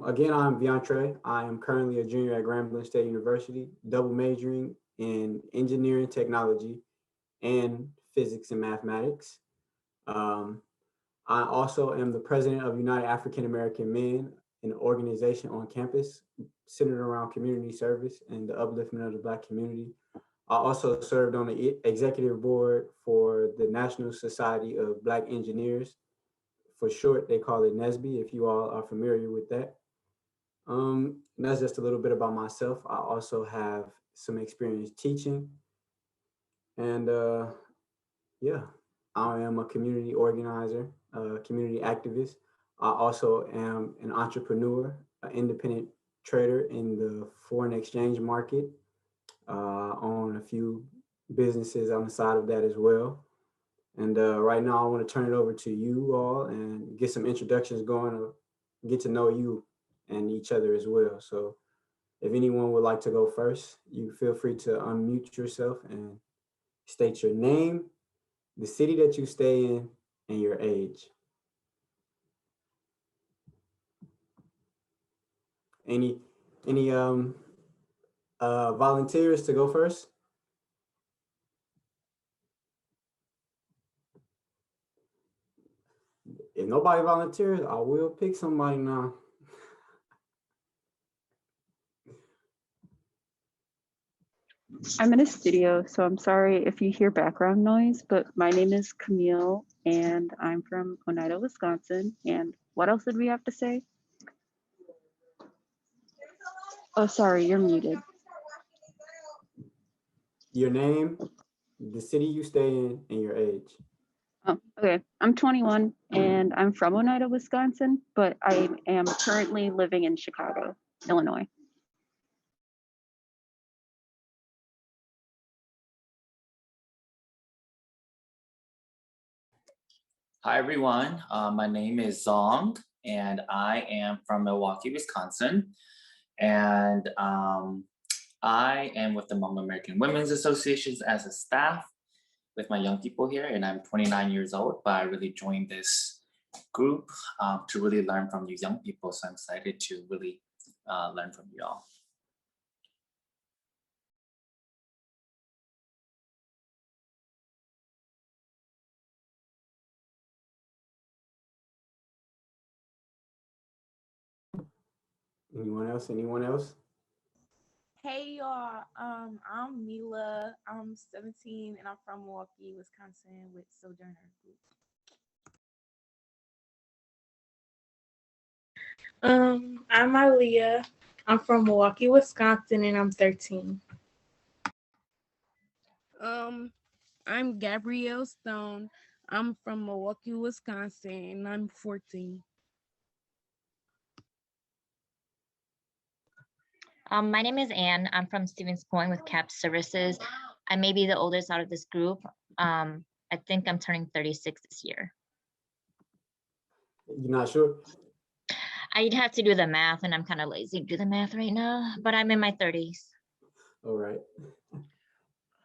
Again, I'm Vionetre. I am currently a junior at Grambling State University, double majoring in engineering technology and physics and mathematics. Um, I also am the president of United African American Men, an organization on campus centered around community service and the upliftment of the Black community. I also served on the executive board for the National Society of Black Engineers. For short, they call it NSBE, if you all are familiar with that. And that's just a little bit about myself. I also have some experience teaching. And yeah, I am a community organizer, a community activist. I also am an entrepreneur, an independent trader in the foreign exchange market. Own a few businesses on the side of that as well. And right now, I want to turn it over to you all and get some introductions going, get to know you and each other as well. So if anyone would like to go first, you feel free to unmute yourself and state your name, the city that you stay in, and your age. Any volunteers to go first? If nobody volunteers, I will pick somebody now. I'm in a studio, so I'm sorry if you hear background noise, but my name is Camille and I'm from Oneida, Wisconsin. And what else did we have to say? Oh, sorry, you're muted. Your name, the city you stay in, and your age. Oh, okay. I'm 21 and I'm from Oneida, Wisconsin, but I am currently living in Chicago, Illinois. Hi, everyone. My name is Zong, and I am from Milwaukee, Wisconsin. And I am with the Hmong American Women's Associations as a staff with my young people here, and I'm 29 years old, but I really joined this group to really learn from you young people. So I'm excited to really learn from you all. Anyone else? Anyone else? Hey y'all, I'm Mila. I'm 17 and I'm from Milwaukee, Wisconsin with Sojourner Group. I'm Aaliyah. I'm from Milwaukee, Wisconsin, and I'm 13. I'm Gabrielle Stone. I'm from Milwaukee, Wisconsin, and I'm 14. My name is Anne. I'm from Stevens Point with CAP Services. I may be the oldest out of this group. I think I'm turning 36 this year. You're not sure? I'd have to do the math, and I'm kind of lazy to do the math right now, but I'm in my 30s. All right.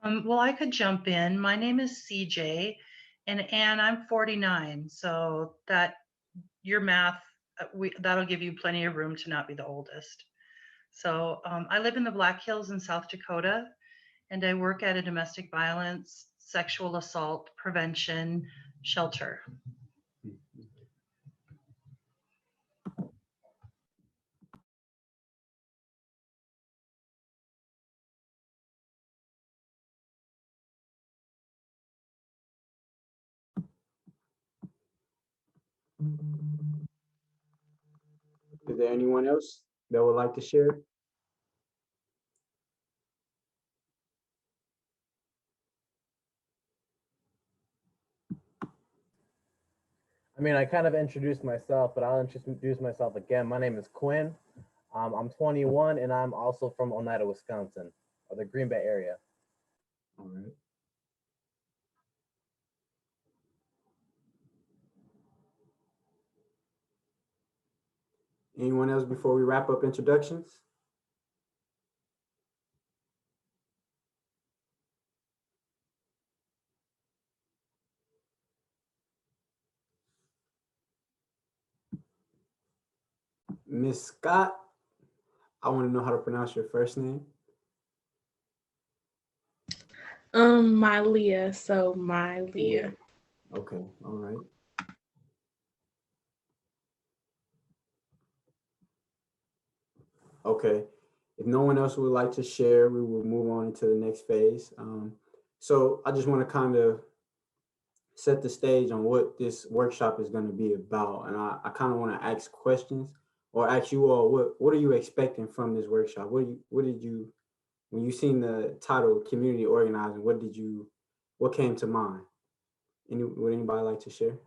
Well, I could jump in. My name is CJ, and Anne, I'm 49. So that your math, that'll give you plenty of room to not be the oldest. So I live in the Black Hills in South Dakota, and I work at a domestic violence, sexual assault prevention shelter. Is there anyone else that would like to share? I mean, I kind of introduced myself, but I'll introduce myself again. My name is Quinn. I'm 21, and I'm also from Oneida, Wisconsin, or the Green Bay area. All right. Anyone else before we wrap up introductions? Miss Scott, I want to know how to pronounce your first name. Malia. So Malia. Okay, all right. Okay, if no one else would like to share, we will move on into the next phase. So I just want to kind of set the stage on what this workshop is going to be about. And I kind of want to ask questions or ask you all, what are you expecting from this workshop? What did you, when you seen the title community organizing, what came to mind? Would anybody like to share?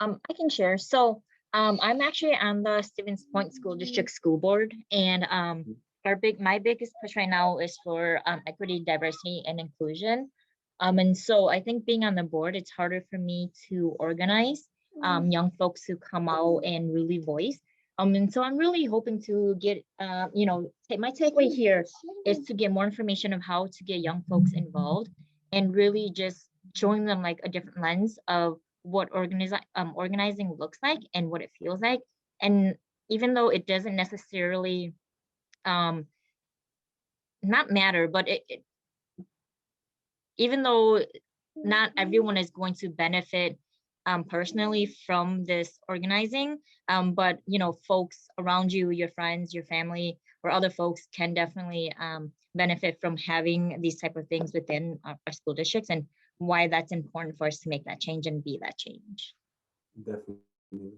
I can share. So I'm actually on the Stevens Point School District School Board, and my biggest push right now is for equity, diversity, and inclusion. And so I think being on the board, it's harder for me to organize young folks who come out and really voice. And so I'm really hoping to get, my takeaway here is to get more information of how to get young folks involved and really just showing them like a different lens of what organizing looks like and what it feels like. And even though it doesn't necessarily not matter, but even though not everyone is going to benefit personally from this organizing, but folks around you, your friends, your family, or other folks can definitely benefit from having these type of things within our school districts, and why that's important for us to make that change and be that change. Definitely.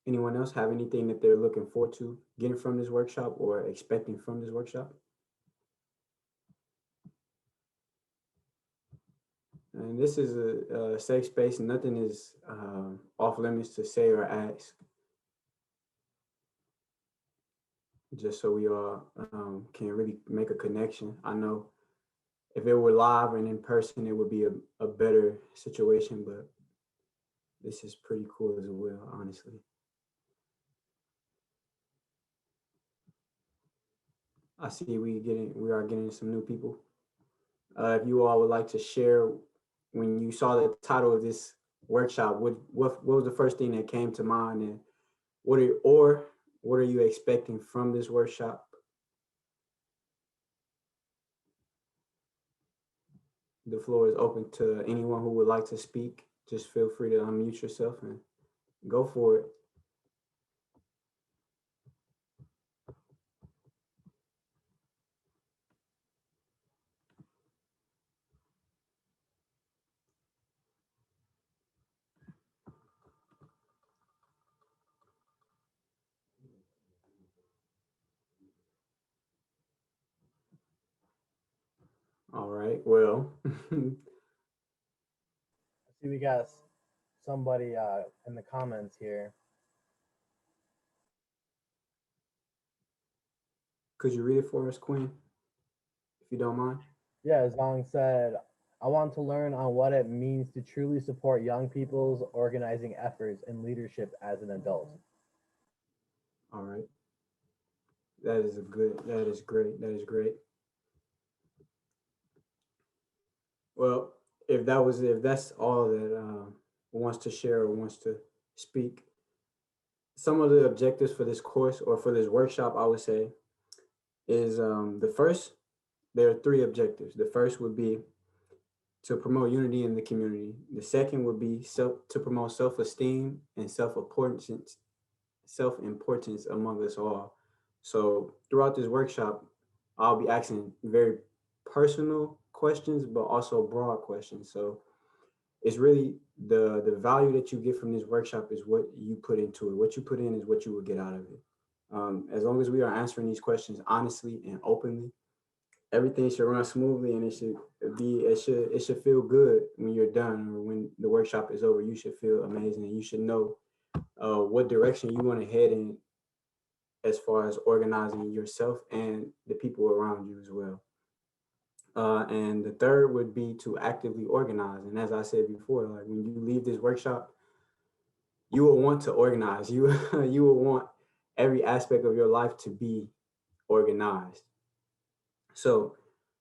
Anyone else have anything that they're looking forward to getting from this workshop or expecting from this workshop? And this is a safe space. Nothing is off limits to say or ask. Just so we all can really make a connection. I know if it were live and in person, it would be a better situation, but this is pretty cool as well, honestly. I see we are getting some new people. If you all would like to share, when you saw the title of this workshop, what was the first thing that came to mind, and what are you expecting from this workshop? The floor is open to anyone who would like to speak. Just feel free to unmute yourself and go for it. All right, well. See, we got somebody in the comments here. Could you read it for us, Quinn, if you don't mind? Yeah, Zong said, I want to learn on what it means to truly support young people's organizing efforts and leadership as an adult. All right. That is great. Well, if that's all that wants to share or wants to speak, some of the objectives for this course or for this workshop, I would say, is there are 3 objectives. The first would be to promote unity in the community. The second would be to promote self-esteem and self-importance among us all. So throughout this workshop, I'll be asking very personal questions, but also broad questions. So it's really the value that you get from this workshop is what you put into it. What you put in is what you will get out of it. As long as we are answering these questions honestly and openly, everything should run smoothly, and it should feel good when you're done, or when the workshop is over. You should feel amazing, and you should know what direction you want to head in as far as organizing yourself and the people around you as well. And the third would be to actively organize. And as I said before, like when you leave this workshop, you will want to organize. You will want every aspect of your life to be organized. So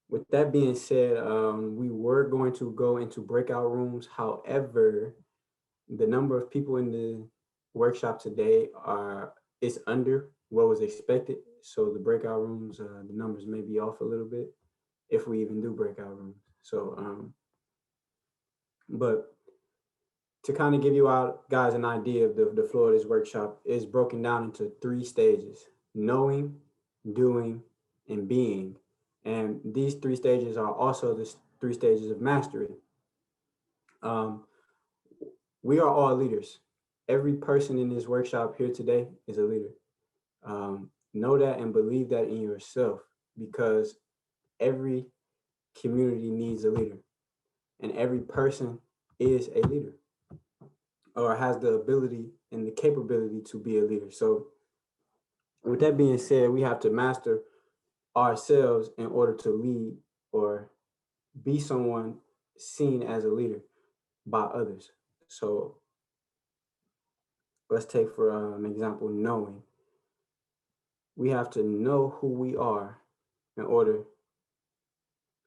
With that being said, we were going to go into breakout rooms. However, the number of people in the workshop today is under what was expected. So the breakout rooms, the numbers may be off a little bit if we even do breakout rooms. So, but to kind of give you out guys an idea of the flow of this workshop is broken down into 3 stages: knowing, doing, and being. And these 3 stages are also the 3 stages of mastery. Um, we are all leaders. Every person in this workshop here today is a leader. Know that and believe that in yourself, because every community needs a leader, and every person is a leader or has the ability and the capability to be a leader. So with that being said, we have to master ourselves in order to lead or be someone seen as a leader by others. So let's take for an example, knowing. We have to know who we are in order,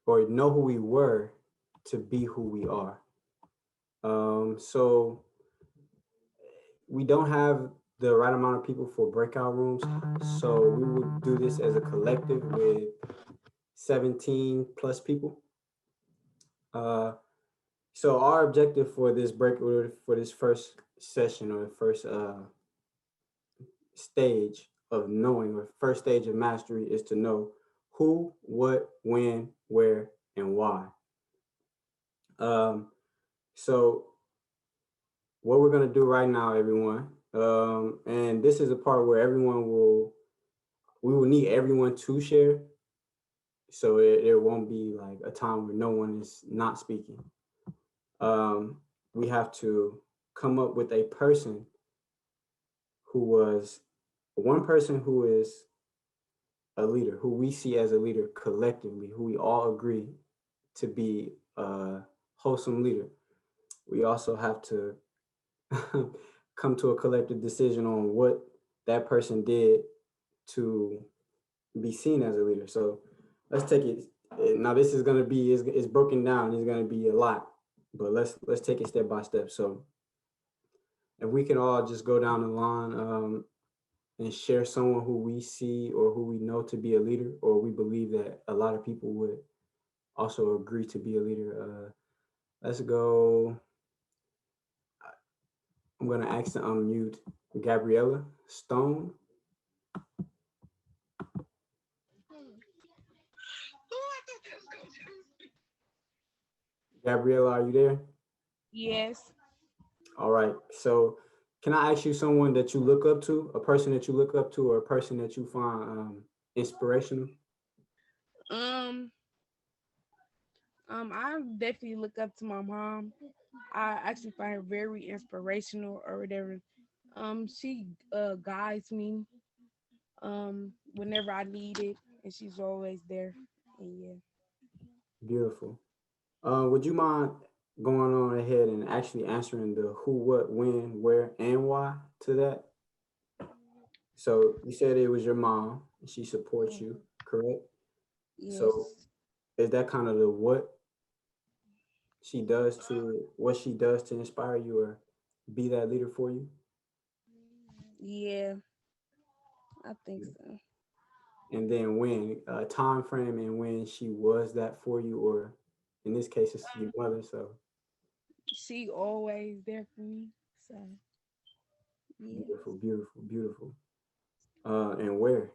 or know who we were to be who we are. So we don't have the right amount of people for breakout rooms. So we will do this as a collective with 17 plus people. So our objective for this for this first session, or the first stage of knowing, or first stage of mastery, is to know who, what, when, where, and why. So what we're gonna do right now, everyone, and this is a part where we will need everyone to share. So it won't be like a time where no one is not speaking. We have to come up with a person one person who is a leader, who we see as a leader collectively, who we all agree to be a wholesome leader. We also have to come to a collective decision on what that person did to be seen as a leader. So let's take it. Now this is going to be, it's broken down. It's going to be a lot, but let's take it step by step. So if we can all just go down the line and share someone who we see or who we know to be a leader, or we believe that a lot of people would also agree to be a leader. Let's go. I'm going to ask to unmute Gabriella Stone. Gabriella, are you there? Yes. All right. So can I ask you someone that you look up to, a person that you look up to, or a person that you find inspirational? I definitely look up to my mom. I actually find her very inspirational or whatever. She guides me whenever I need it, and she's always there. And yeah. Beautiful. Would you mind going on ahead and actually answering the who, what, when, where, and why to that? So you said it was your mom, and she supports you, correct? Yes. So is that kind of the what she does to inspire you or be that leader for you? Yeah, I think so. And then when time frame and when she was that for you, or in this case it's your mother. So She always there for me. So yeah. beautiful, beautiful, beautiful. And where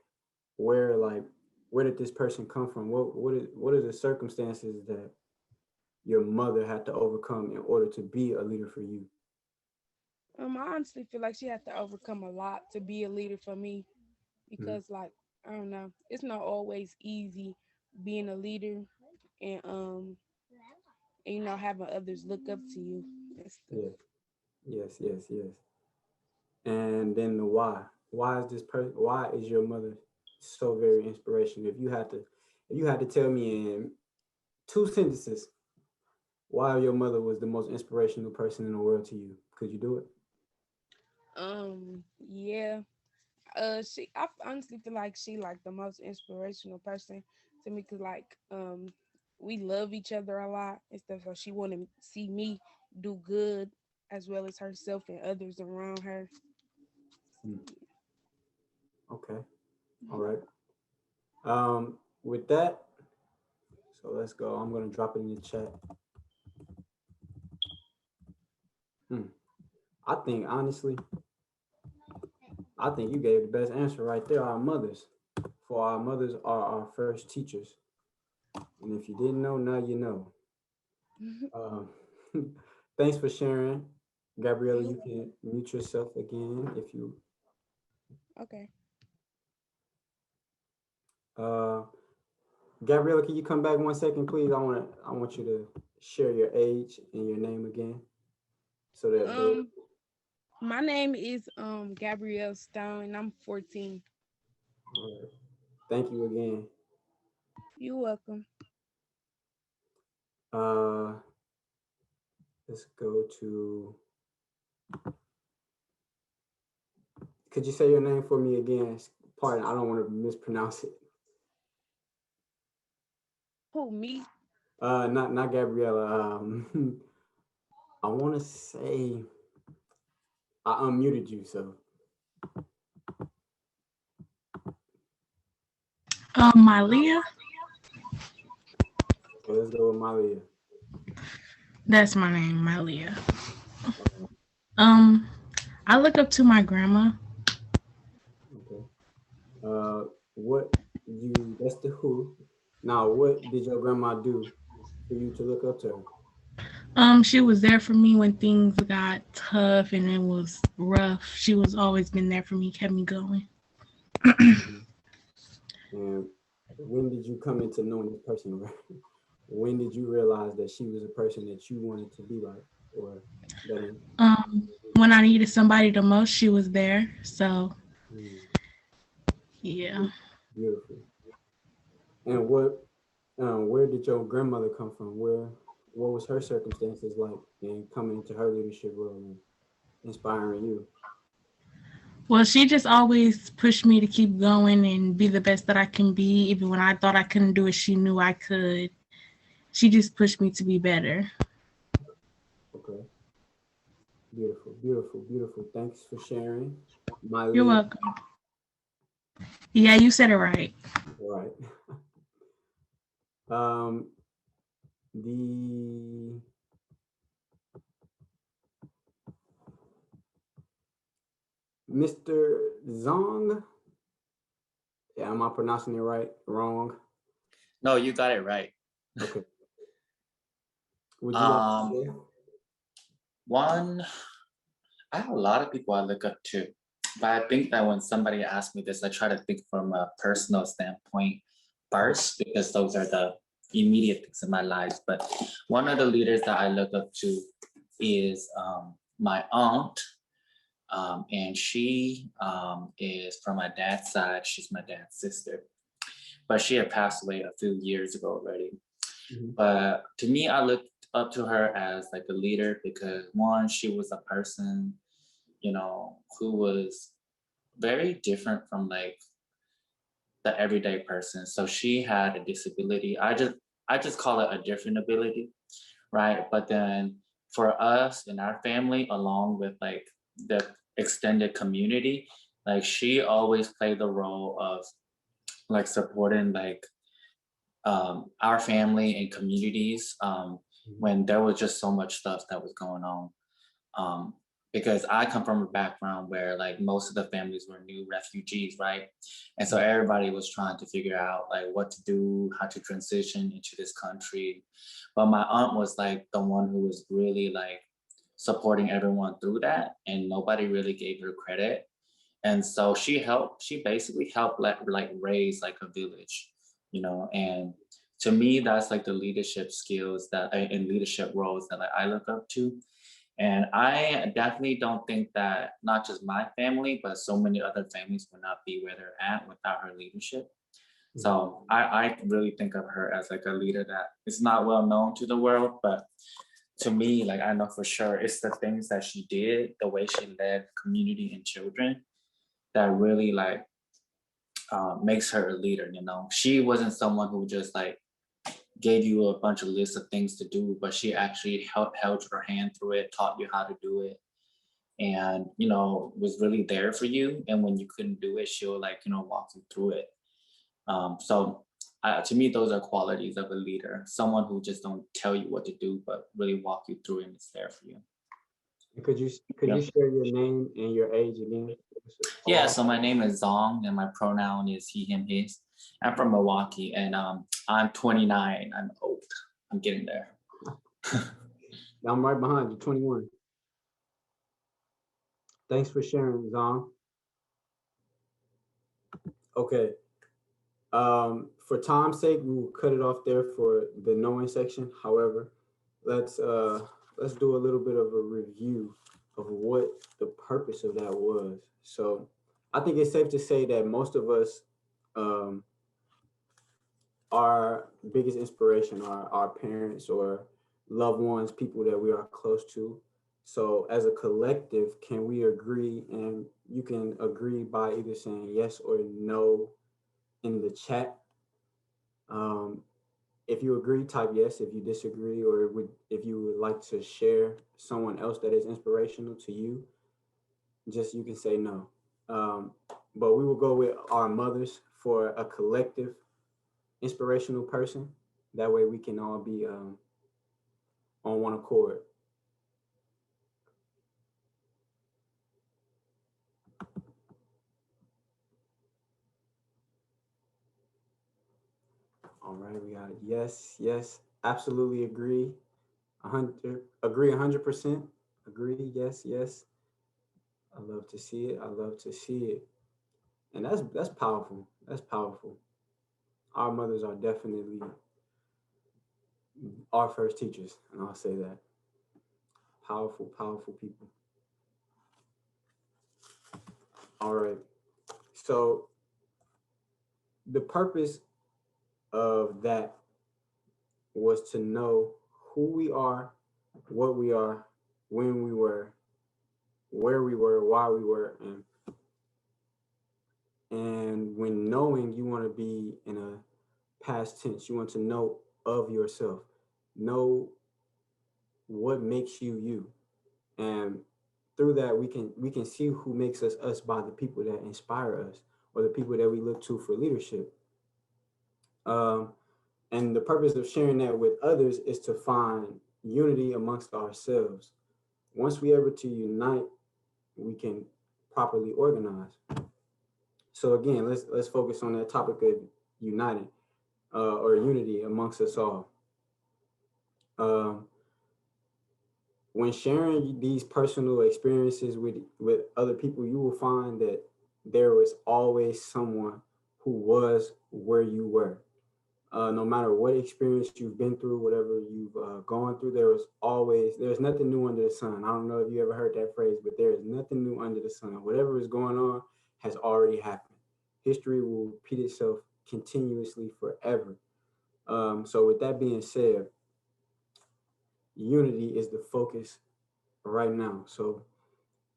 did this person come from? What are the circumstances that your mother had to overcome in order to be a leader for you? I honestly feel like she had to overcome a lot to be a leader for me because, like, I don't know, it's not always easy being a leader and having others look up to you and stuff. Yeah. Yes. And then the why. Why is this person? Why is your mother so very inspirational? If you had to tell me in 2 sentences why your mother was the most inspirational person in the world to you, could you do it? Yeah. I honestly feel like she like the most inspirational person to me because like we love each other a lot and stuff. So she wanted to see me do good as well as herself and others around her. Okay. All right. With that, so let's go. I'm gonna drop it in the chat. I think honestly, I think you gave the best answer right there. Our mothers, for our mothers are our first teachers, and if you didn't know, now you know. Thanks for sharing, Gabriella. You can mute yourself again if you. Okay. Gabriella, can you come back 1 second, please? I want you to share your age and your name again, so that my name is Gabrielle Stone and I'm 14. all right. Thank you again. You're welcome. Let's go to. Could you say your name for me again? Pardon, I don't want to mispronounce it. Who, me? Not Gabriella. I want to say I unmuted you, so. Malia. Okay, let's go with Malia. That's my name, Malia. I look up to my grandma. Okay. That's the who. Now, what did your grandma do for you to look up to her? She was there for me when things got tough and it was rough. She was always been there for me, kept me going. And when did you come into knowing this person? When did you realize that she was a person that you wanted to be like, or that? When I needed somebody the most, she was there. So, yeah. Beautiful. And where did your grandmother come from? What was her circumstances like in coming into her leadership role and inspiring you? Well, she just always pushed me to keep going and be the best that I can be. Even when I thought I couldn't do it, she knew I could. She just pushed me to be better. Okay. Beautiful, beautiful, beautiful. Thanks for sharing. You're welcome. Yeah, you said it right. Right. The Mr. Zong. Yeah, am I pronouncing it right? Wrong? No, you got it right. Okay. Would you like to share? One, I have a lot of people I look up to, but I think that when somebody asks me this, I try to think from a personal standpoint first, because those are the immediate things in my life. But one of the leaders that I look up to is my aunt, and she is from my dad's side. She's my dad's sister, but she had passed away a few years ago already. But to me, I looked up to her as like a leader because one, she was a person, you know, who was very different from like the everyday person. So she had a disability. I just call it a different ability, right? But then for us in our family, along with like the extended community, like she always played the role of like supporting like our family and communities when there was just so much stuff that was going on. Because I come from a background where like most of the families were new refugees, right? And so everybody was trying to figure out like what to do, how to transition into this country. But my aunt was like the one who was really like supporting everyone through that, and nobody really gave her credit. And so she basically helped like raise like a village, you know. And to me, that's like the leadership skills that and leadership roles that like, I look up to. And I definitely don't think that not just my family, but so many other families would not be where they're at without her leadership. So I really think of her as like a leader that is not well known to the world, but to me, like I know for sure it's the things that she did, the way she led community and children that really like makes her a leader. You know, she wasn't someone who just like gave you a bunch of lists of things to do, but she actually held your hand through it, taught you how to do it, and, you know, was really there for you. And when you couldn't do it, she'll, like, you know, walk you through it. So to me, those are qualities of a leader, someone who just don't tell you what to do, but really walk you through it and is there for you. Could you share your name and your age again? Yeah, so my name is Zong and my pronoun is he, him, his. I'm from Milwaukee and I'm 29. I'm old. I'm getting there. I'm right behind you, 21. Thanks for sharing, Zong. Okay. For time's sake, we will cut it off there for the knowing section. However, let's do a little bit of a review of what the purpose of that was. So I think it's safe to say that most of us, our biggest inspiration are our parents or loved ones, people that we are close to. So as a collective, can we agree? And you can agree by either saying yes or no in the chat. If you agree, type yes. If you disagree, or if you would like to share someone else that is inspirational to you, just you can say no. But we will go with our mothers for a collective inspirational person. That way we can all be on one accord. All right, we got it. Yes, yes, absolutely agree. 100%. Agree, yes, yes. I love to see it. I love to see it. And that's powerful. That's powerful. Our mothers are definitely our first teachers, and I'll say that. Powerful, powerful people. All right. So the purpose of that was to know who we are, what we are, when we were, where we were, why we were, and when knowing, you want to be in a past tense. You want to know of yourself, know what makes you you, and through that we can see who makes us us by the people that inspire us or the people that we look to for leadership. And the purpose of sharing that with others is to find unity amongst ourselves. Once we able to unite, we can properly organize. So again, let's focus on that topic of uniting or unity amongst us all. When sharing these personal experiences with other people, you will find that there was always someone who was where you were. No matter what experience you've been through, whatever you've gone through, there's nothing new under the sun. I don't know if you ever heard that phrase, but there is nothing new under the sun. Whatever is going on has already happened. History will repeat itself continuously forever. So with that being said, unity is the focus right now. So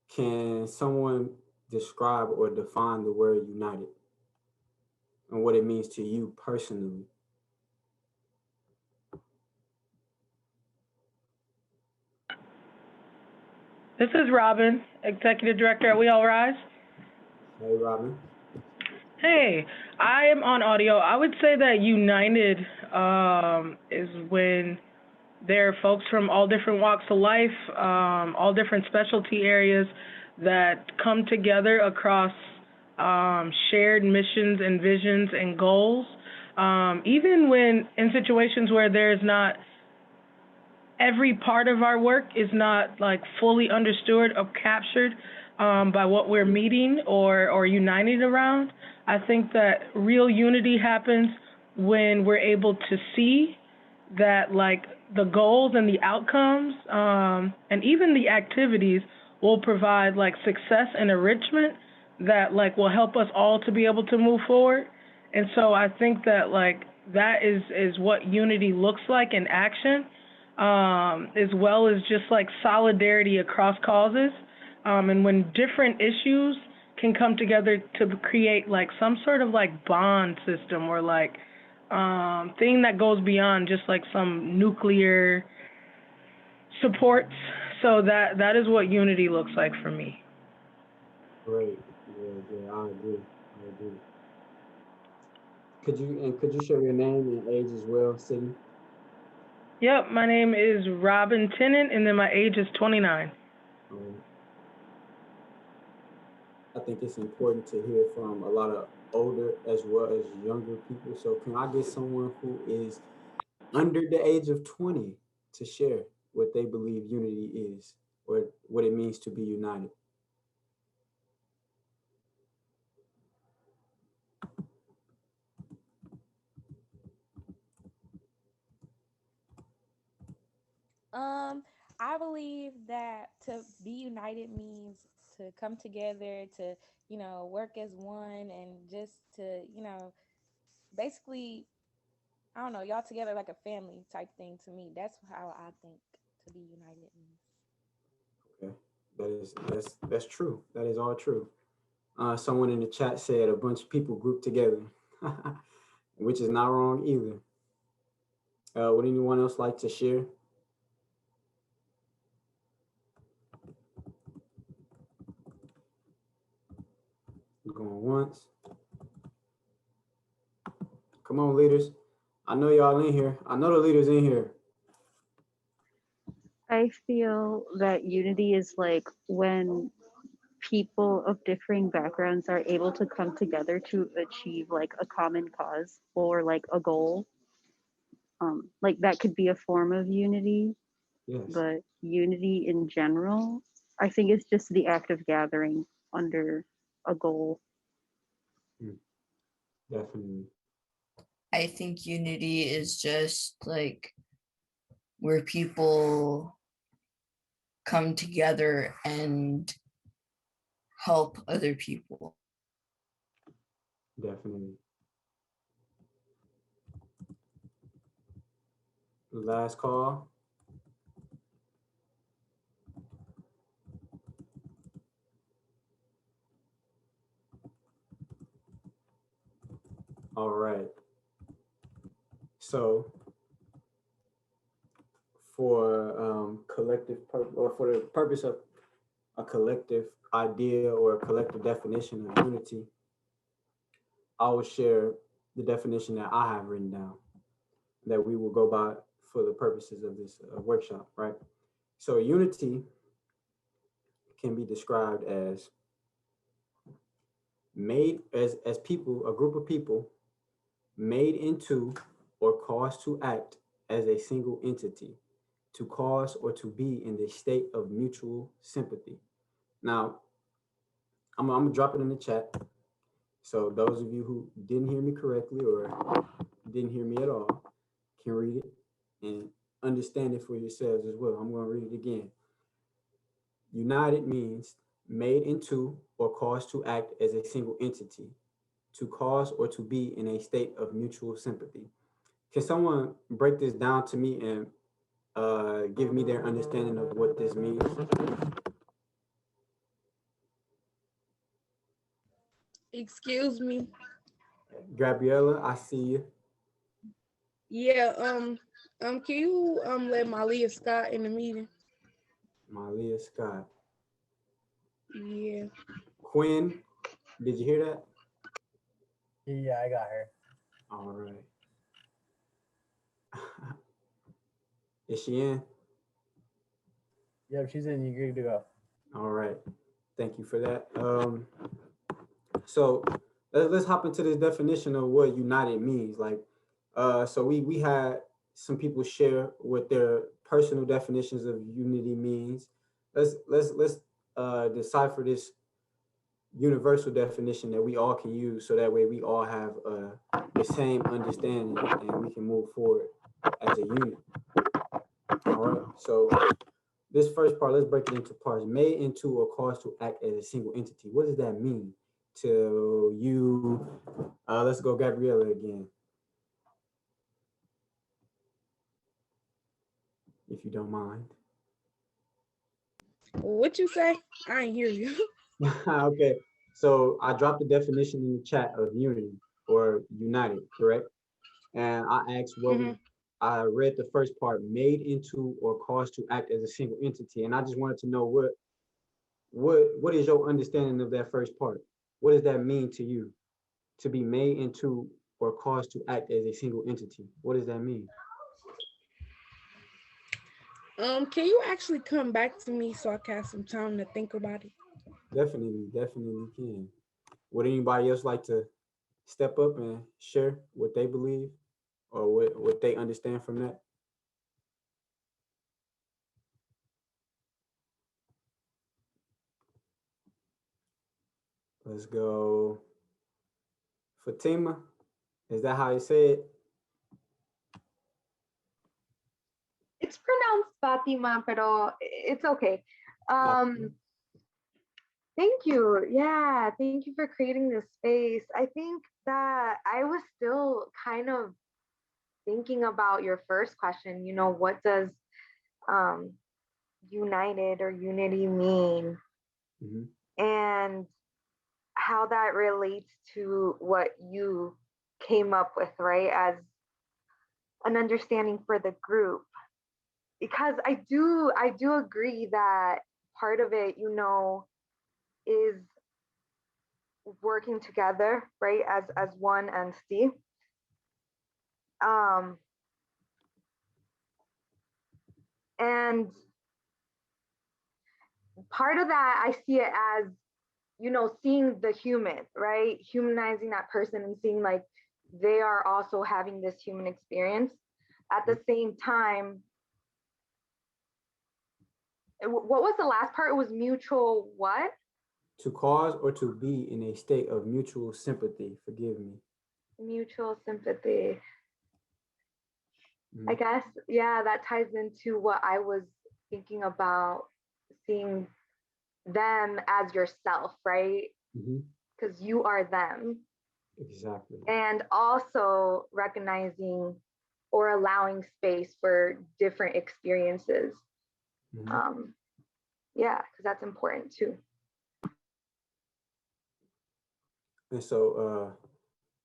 can someone describe or define the word united and what it means to you personally? This is Robin, Executive Director at We All Rise. Hey, Robin. Hey, I am on audio. I would say that united is when there are folks from all different walks of life, all different specialty areas that come together across shared missions and visions and goals. Even when in situations where there's not every part of our work is not like fully understood or captured by what we're meeting or united around. I think that real unity happens when we're able to see that like the goals and the outcomes and even the activities will provide like success and enrichment that like will help us all to be able to move forward. And so I think that like that is what unity looks like in action. As well as just like solidarity across causes. And when different issues can come together to create like some sort of like bond system or like thing that goes beyond just like some nuclear supports. So that is what unity looks like for me. Great. Yeah, I agree. Could you share your name and age as well, Sydney? Yep, my name is Robin Tennant, and then my age is 29. I think it's important to hear from a lot of older as well as younger people. So can I get someone who is under the age of 20 to share what they believe unity is or what it means to be united? I believe that to be united means to come together, to, work as one and just to, basically, I don't know, y'all together like a family type thing to me. That's how I think to be united means. Okay, that's true. That is all true. Someone in the chat said a bunch of people grouped together, which is not wrong either. Would anyone else like to share? Going once. Come on, leaders. I know y'all in here. I know the leaders in here. I feel that unity is like when people of differing backgrounds are able to come together to achieve like a common cause or like a goal. Like that could be a form of unity, Yes. but unity in general, I think it's just the act of gathering under a goal. Definitely. I think unity is just like where people come together and help other people. Definitely. Last call. All right. So for for the purpose of a collective idea or a collective definition of unity, I will share the definition that I have written down that we will go by for the purposes of this workshop, right? So unity can be described as made as people, a group of people made into or caused to act as a single entity, to cause or to be in the state of mutual sympathy. Now, I'm gonna drop it in the chat. So those of you who didn't hear me correctly or didn't hear me at all can read it and understand it for yourselves as well. I'm gonna read it again. United means made into or caused to act as a single entity, to cause or to be in a state of mutual sympathy. Can someone break this down to me and give me their understanding of what this means? Excuse me. Gabriella, I see you. Yeah, can you let Malia Scott in the meeting? Malia Scott. Yeah. Quinn, did you hear that? Yeah, I got her. All right. Is she in? Yep, she's in. You're good to go. All right. Thank you for that. So let's hop into this definition of what united means. Like, so we had some people share what their personal definitions of unity means. Let's decipher this universal definition that we all can use, so that way we all have the same understanding and we can move forward as a unit. All right. So this first part, let's break it into parts. Made into or caused to act as a single entity. What does that mean to you? Let's go Gabriella again, if you don't mind. What you say? I ain't hear you. Okay. So I dropped the definition in the chat of unity or united, correct? And I asked what was, I read the first part, made into or caused to act as a single entity. And I just wanted to know what is your understanding of that first part? What does that mean to you? To be made into or caused to act as a single entity. What does that mean? Can you actually come back to me so I can have some time to think about it? Definitely can. Would anybody else like to step up and share what they believe or what they understand from that? Let's go. Fatima, is that how you say it? It's pronounced Fatima, pero it's okay. Thank you. Yeah, thank you for creating this space. I think that I was still kind of thinking about your first question, what does united or unity mean? And how that relates to what you came up with, right? As an understanding for the group. Because I do agree that part of it, is working together, right, as one entity. And part of that, I see it as, seeing the human, right, humanizing that person and seeing like they are also having this human experience. At the same time, what was the last part? It was mutual what? To cause or to be in a state of mutual sympathy. Forgive me. Mutual sympathy. I guess, yeah, that ties into what I was thinking about, seeing them as yourself, right? Because you are them. Exactly. And also recognizing or allowing space for different experiences. Yeah, because that's important too. And so,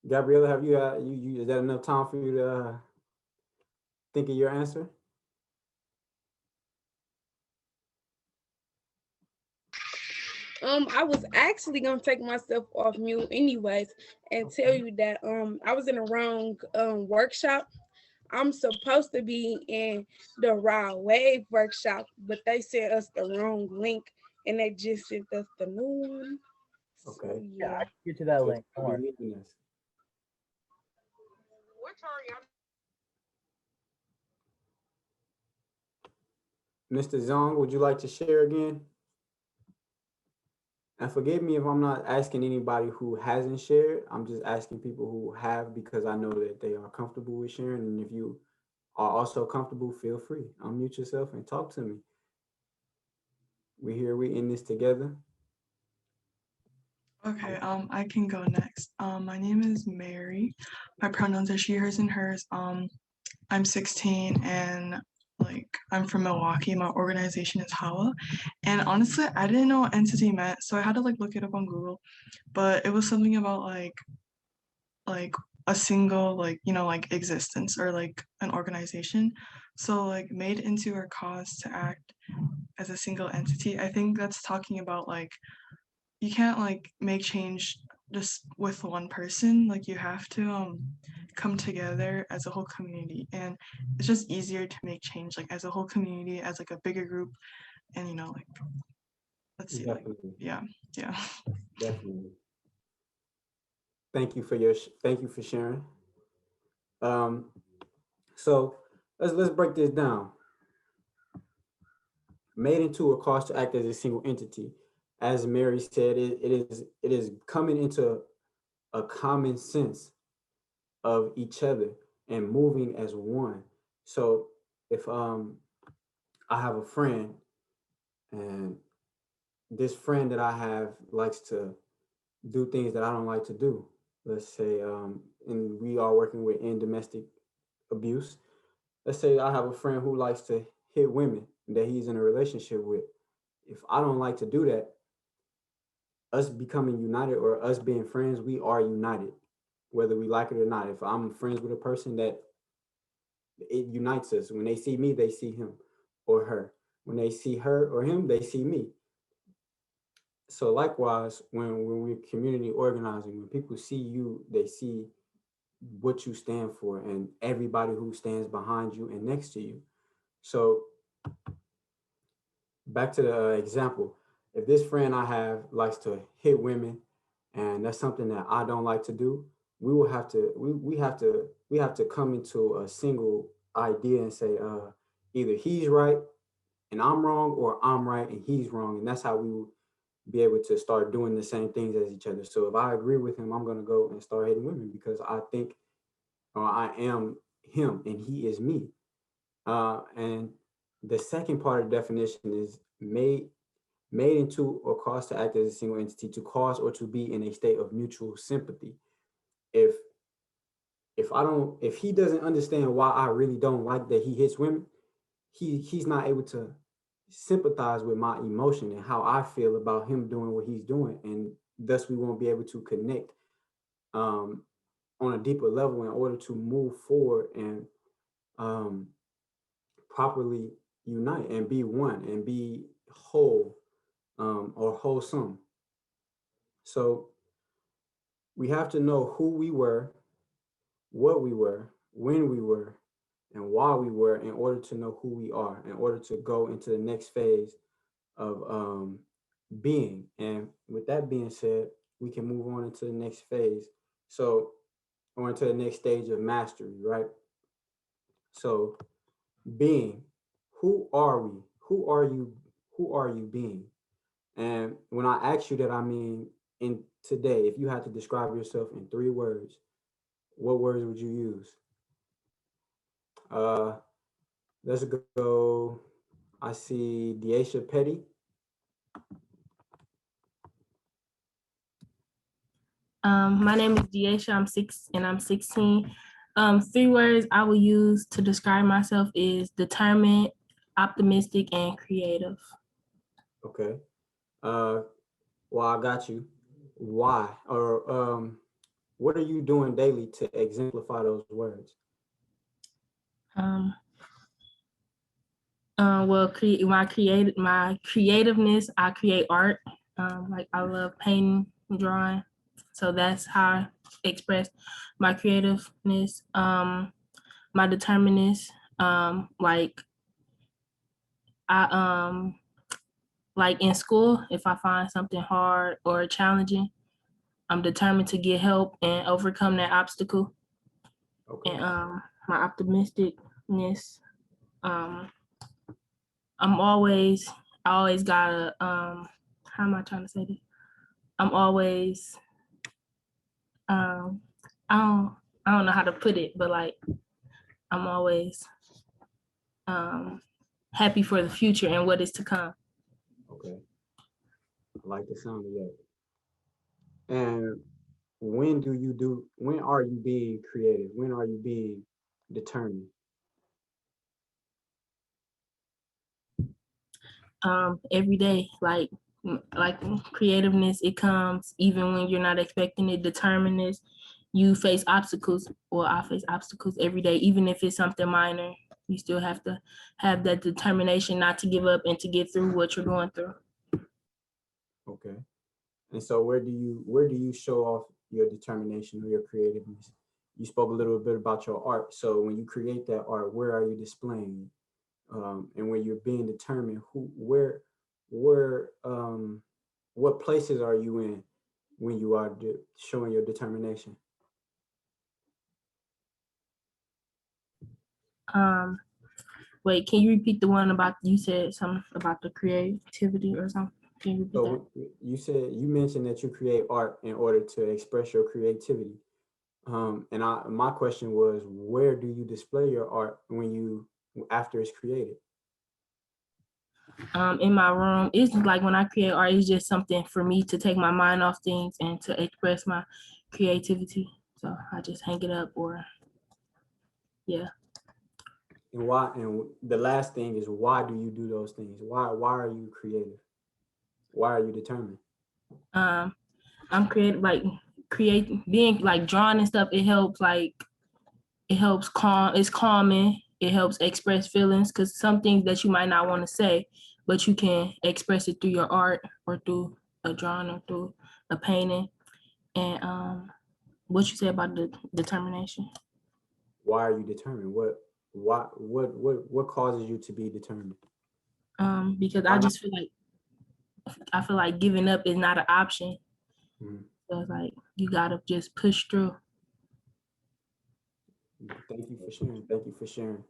Gabriella, have you is that enough time for you to think of your answer? I was actually gonna take myself off mute anyways and tell you that I was in the wrong workshop. I'm supposed to be in the Raw Wave workshop, but they sent us the wrong link and they just sent us the new one. Okay. So, Yeah, I can get you that So link. you'll be leaving us. Mr. Zong, would you like to share again? And forgive me if I'm not asking anybody who hasn't shared. I'm just asking people who have because I know that they are comfortable with sharing. And if you are also comfortable, feel free. Unmute yourself and talk to me. We're here, we in this together. Okay, I can go next. My name is Mary. My pronouns are she, hers, and hers. I'm 16 and I'm from Milwaukee. My organization is HAWA. And honestly, I didn't know what entity meant, so I had to look it up on Google. But it was something about like a single existence or an organization. So made into or caused to act as a single entity. I think that's talking about you can't make change just with one person. You have to come together as a whole community, and it's just easier to make change as a whole community, as a bigger group. And let's see, yeah. Definitely. Thank you for sharing. So let's break this down. Made into or caused to act as a single entity. As Mary said, it is coming into a common sense of each other and moving as one. So if I have a friend and this friend that I have likes to do things that I don't like to do. Let's say, and we are working with in domestic abuse. Let's say I have a friend who likes to hit women that he's in a relationship with. If I don't like to do that, us becoming united or us being friends, we are united, whether we like it or not. If I'm friends with a person, that it unites us. When they see me, they see him or her. When they see her or him, they see me. So likewise, when we're community organizing, when people see you, they see what you stand for and everybody who stands behind you and next to you. So back to the example, if this friend I have likes to hit women and that's something that I don't like to do, we will have to we have to come into a single idea and say either he's right and I'm wrong, or I'm right and he's wrong. And that's how we will be able to start doing the same things as each other. So if I agree with him, I'm going to go and start hitting women because I think, or I am him and he is me. And the second part of the definition is made into or caused to act as a single entity, to cause or to be in a state of mutual sympathy. If if he doesn't understand why I really don't like that he hits women, he's not able to sympathize with my emotion and how I feel about him doing what he's doing, and thus we won't be able to connect on a deeper level in order to move forward and um, properly unite and be one and be whole or wholesome. So we have to know who we were, what we were, when we were, and why we were in order to know who we are, in order to go into the next phase of being. And with that being said, we can move on into the next phase. So, or into the next stage of mastery, right? So, being, who are we? Who are you? Who are you being? And when I ask you that, I mean, in today, if you had to describe yourself in 3 words, what words would you use? Uh, let's go. I see Deasia Petty. My name is Deasia. I'm 16. 3 words I will use to describe myself is determined, optimistic, and creative. Okay. Well, I got you. Why? Or what are you doing daily to exemplify those words? Um, well, my creativeness. I create art. Like I love painting, drawing, so that's how I express my creativeness. My determinedness. Like I like in school, if I find something hard or challenging, I'm determined to get help and overcome that obstacle. Okay. And my optimisticness. I always gotta how am I trying to say this? I'm always I don't know how to put it, but like I'm always happy for the future and what is to come. Okay. I like the sound of that. And when are you being creative? When are you being determined? Every day, like creativeness, it comes even when you're not expecting it. Determinedness, you face obstacles, or I face obstacles every day, even if it's something minor. You still have to have that determination not to give up and to get through what you're going through. Okay. And so where do you show off your determination or your creativeness? You spoke a little bit about your art. So when you create that art, where are you displaying it? And when you're being determined, where, what places are you in when you are showing your determination? Wait, can you repeat the one about, you said something about the creativity or something? Can you repeat that? So you mentioned that you create art in order to express your creativity. And my question was, where do you display your art after it's created? In my room. It's like when I create art, it's just something for me to take my mind off things and to express my creativity. So I just hang it up, or yeah. And why? And the last thing is, why do you do those things? Why are you creative? Why are you determined? I'm being like drawing and stuff. It helps it's calming. It helps express feelings because some things that you might not want to say, but you can express it through your art or through a drawing or through a painting. And what you say about the determination? Why are you determined? What causes you to be determined? Because Why I not? just feel like giving up is not an option. Mhm. So it's like you gotta just push through. Thank you for sharing. Thank you for sharing.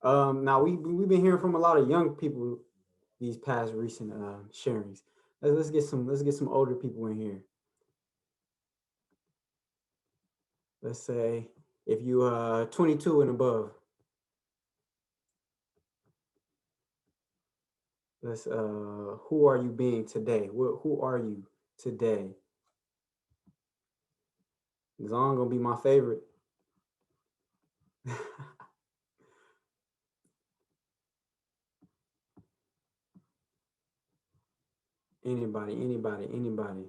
Now we've been hearing from a lot of young people these past recent sharings. Let's get some older people in here. Let's say if you 22 and above. Let's who are you being today? Who are you today? Zong gonna be my favorite. Anybody.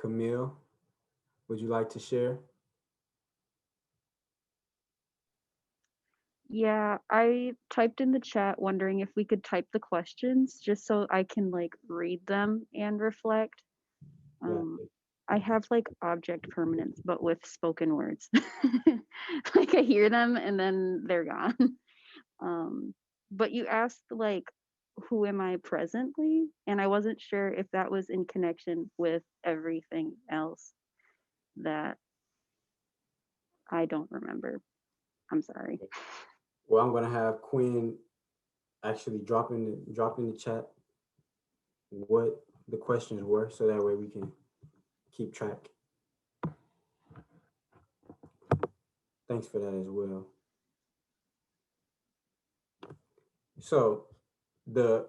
Camille, would you like to share? Yeah, I typed in the chat wondering if we could type the questions just so I can like read them and reflect. I have like object permanence, but with spoken words. Like I hear them and then they're gone. But you asked like, who am I presently? And I wasn't sure if that was in connection with everything else that I don't remember. I'm sorry. Well, I'm gonna have Quinn actually drop in the chat what the questions were, so that way we can keep track. Thanks for that as well. So the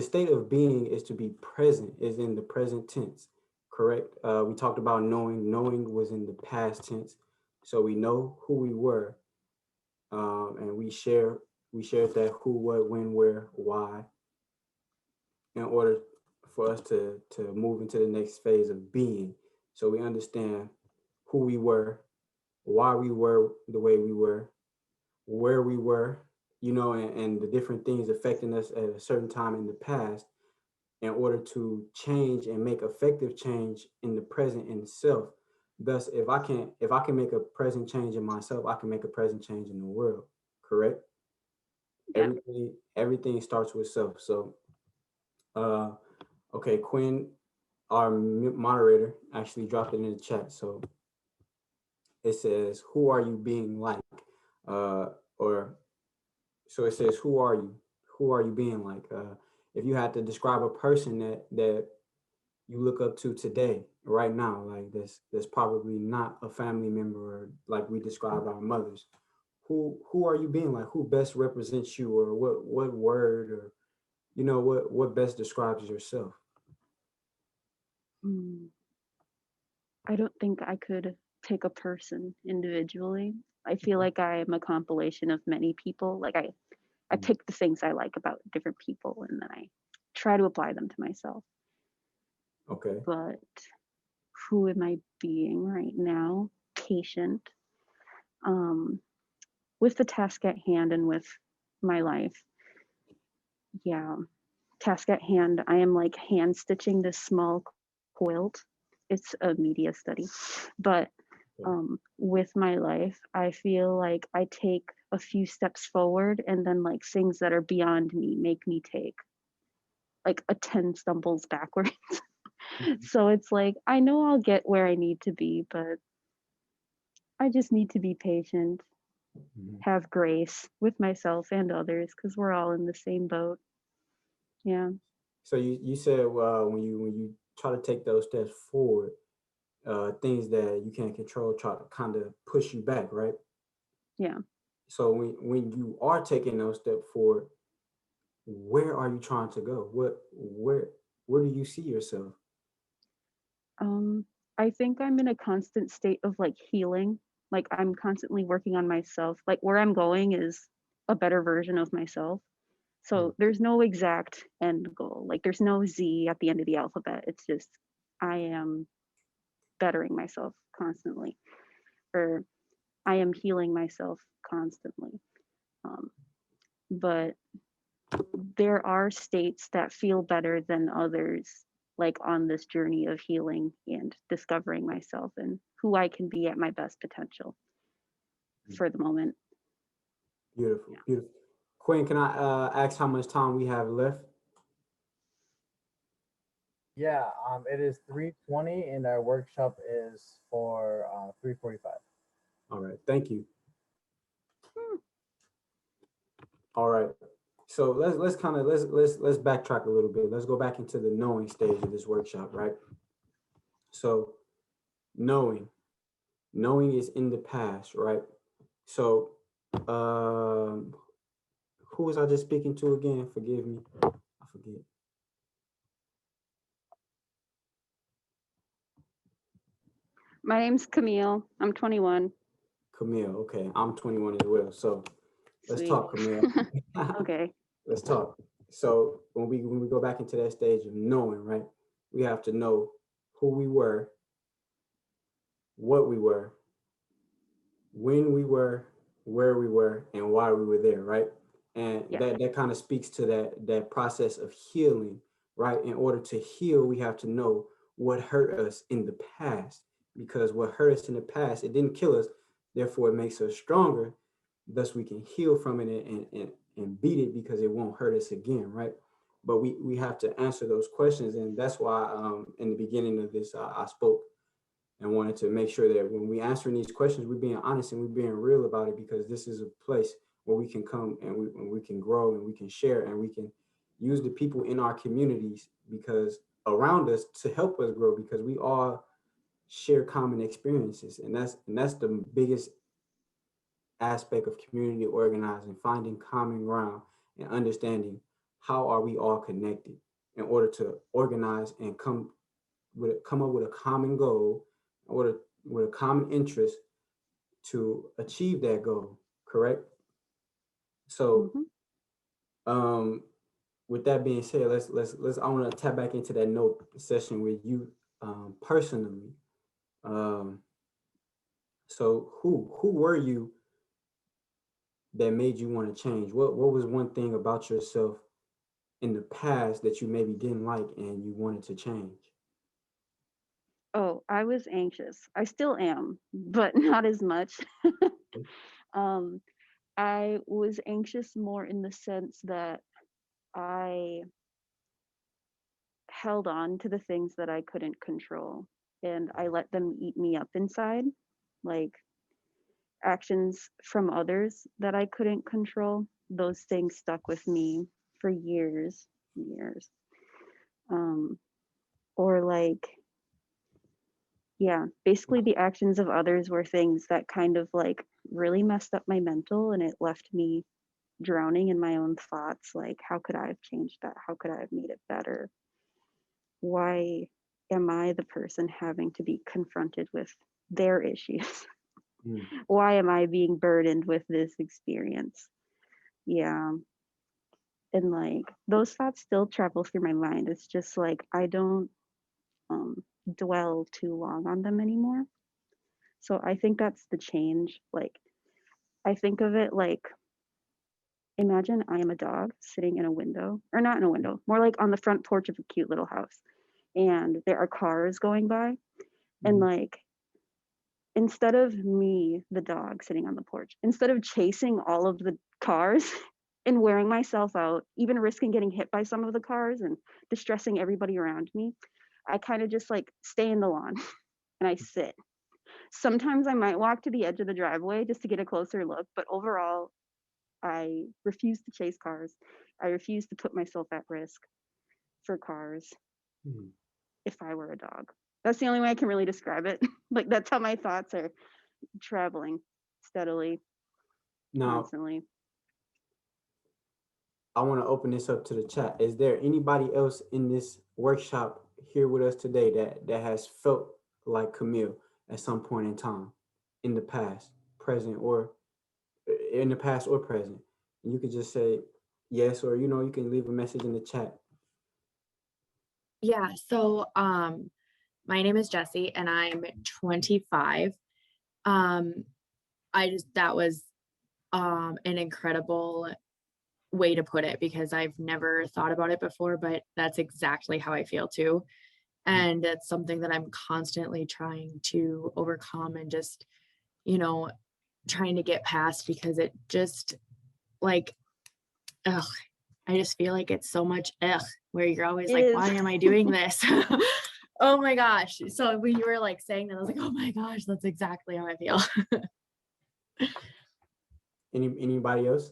state of being is to be present, is in the present tense, correct? We talked about knowing. Knowing was in the past tense. So we know who we were, and we shared that who, what, when, where, why, in order for us to move into the next phase of being. So we understand who we were, why we were the way we were, where we were, and the different things affecting us at a certain time in the past, in order to change and make effective change in the present in itself. Thus, if I can make a present change in myself, I can make a present change in the world. Correct? Yeah. Everything starts with self. So, okay, Quinn, our moderator, actually dropped it in the chat. So it says, "Who are you being like?" Or so it says, "Who are you? Who are you being like?" If you had to describe a person that you look up to today, right now, like that's probably not a family member, or like we described our mothers. Who are you being like? Who best represents you, or what word, or what best describes yourself? I don't think I could pick a person individually. I feel like I am a compilation of many people. Like I pick the things I like about different people and then I try to apply them to myself. Okay. But who am I being right now? Patient. With the task at hand and with my life. Yeah. Task at hand, I am like hand stitching this small quilt. It's a media study. But with my life, I feel like I take a few steps forward and then like things that are beyond me make me take like a 10 stumbles backwards. So it's like, I know I'll get where I need to be, but I just need to be patient, have grace with myself and others because we're all in the same boat. Yeah. So you said when you try to take those steps forward, things that you can't control try to kind of push you back, right? Yeah. So when you are taking those steps forward, where are you trying to go? Where do you see yourself? I think I'm in a constant state of like healing Like I'm constantly working on myself. Like where I'm going is a better version of myself. So there's no exact end goal. Like there's no Z at the end of the alphabet. It's just I am bettering myself constantly, or I am healing myself constantly. But there are states that feel better than others, like on this journey of healing and discovering myself and who I can be at my best potential for the moment. Beautiful, beautiful. Quinn, can I ask how much time we have left? Yeah, it is 3:20 and our workshop is for 3:45. All right, thank you. All right, so let's kind of let's backtrack a little bit. Let's go back into the knowing stage of this workshop, right? So knowing is in the past, right? So who was I just speaking to again? Forgive me, I forget. My name's Camille. I'm 21. Camille, okay, I'm 21 as well. So let's Sweet. talk, Camille. Okay. Let's talk. So when we go back into that stage of knowing, right, we have to know who we were, what we were, when we were, where we were, and why we were there, right? And that kind of speaks to that process of healing, right? In order to heal, we have to know what hurt us in the past, because what hurt us in the past, it didn't kill us, therefore it makes us stronger. Thus we can heal from it and beat it because it won't hurt us again, right? But we have to answer those questions, and that's why in the beginning of this I spoke and wanted to make sure that when we answering these questions, we're being honest and we're being real about it, because this is a place where we can come and we can grow and we can share and we can use the people in our communities because around us to help us grow, because we all share common experiences, and that's the biggest aspect of community organizing, finding common ground and understanding how are we all connected in order to organize and come up with a common goal, or with a common interest to achieve that goal, correct? So with that being said, let's I want to tap back into that note session with you personally. So who were you that made you want to change? What was one thing about yourself in the past that you maybe didn't like and you wanted to change? Oh, I was anxious. I still am, but not as much. I was anxious more in the sense that I held on to the things that I couldn't control and I let them eat me up inside, like actions from others that I couldn't control. Those things stuck with me for years, years. Or like, yeah, basically the actions of others were things that kind of like really messed up my mental, and it left me drowning in my own thoughts. Like, how could I have changed that? How could I have made it better? Why am I the person having to be confronted with their issues? Why am I being burdened with this experience? Yeah. And like those thoughts still travel through my mind. It's just like I don't dwell too long on them anymore. So I think that's the change. Like I think of it like, imagine I am a dog sitting in a window, or not in a window, more like on the front porch of a cute little house. And there are cars going by. And like, instead of me, the dog sitting on the porch, instead of chasing all of the cars and wearing myself out, even risking getting hit by some of the cars and distressing everybody around me, I kind of just like stay in the lawn and I sit. Sometimes I might walk to the edge of the driveway just to get a closer look, but overall, I refuse to chase cars. I refuse to put myself at risk for cars if I were a dog. That's the only way I can really describe it. Like that's how my thoughts are traveling steadily, constantly. I want to open this up to the chat. Is there anybody else in this workshop here with us today that has felt like Camille at some point in time? in the past, present, or in the past or present. And you could just say yes, or you can leave a message in the chat. Yeah, so my name is Jessie and I'm 25. That was an incredible way to put it because I've never thought about it before, but that's exactly how I feel too. And it's something that I'm constantly trying to overcome and just, trying to get past because it just like, ugh, I just feel like it's so much where you're always like, why am I doing this? Oh my gosh. So when you were like saying that, I was like, oh my gosh, that's exactly how I feel. Anybody else?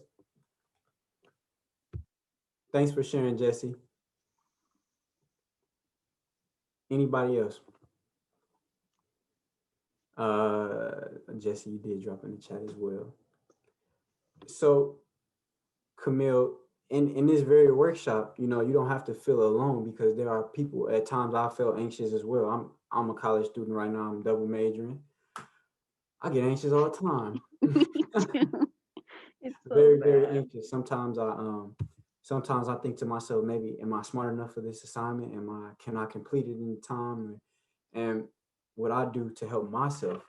Thanks for sharing, Jessie. Anybody else? Jessie, you did drop in the chat as well. So, Camille, in this very workshop, you don't have to feel alone because there are people. At times, I felt anxious as well. I'm a college student right now. I'm double majoring. I get anxious all the time. It's so very bad. anxious. Sometimes I think to myself, maybe am I smart enough for this assignment? Can I complete it in time? And what I do to help myself,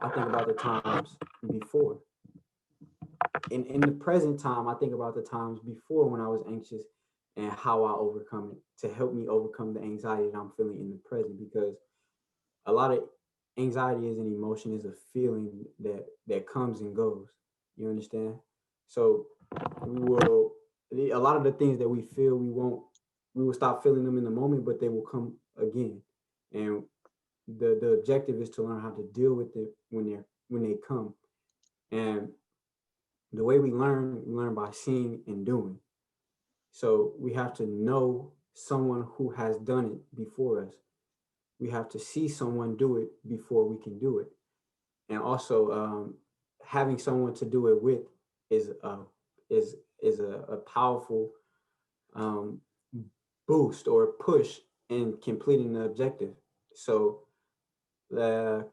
I think about the times before. In the present time, I think about the times before when I was anxious and how I overcome it to help me overcome the anxiety that I'm feeling in the present, because a lot of anxiety is an emotion, is a feeling that comes and goes. You understand? So a lot of the things that we feel, we will stop feeling them in the moment, but they will come again. And the objective is to learn how to deal with it when they come. And the way we learn by seeing and doing. So we have to know someone who has done it before us. We have to see someone do it before we can do it. And also having someone to do it with is a powerful boost or push in completing the objective. So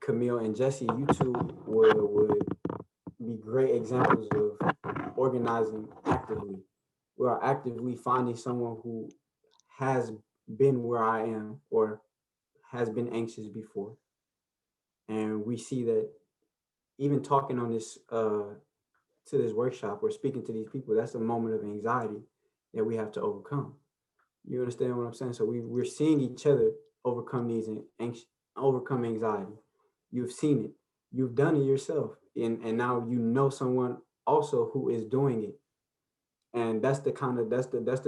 Camille and Jessie, you two would be great examples of organizing actively. We are actively finding someone who has been where I am or has been anxious before. And we see that even talking on this to this workshop or speaking to these people, that's a moment of anxiety that we have to overcome. You understand what I'm saying? So we're seeing each other overcome overcome anxiety. You've seen it. You've done it yourself. And now you know someone also who is doing it. And that's the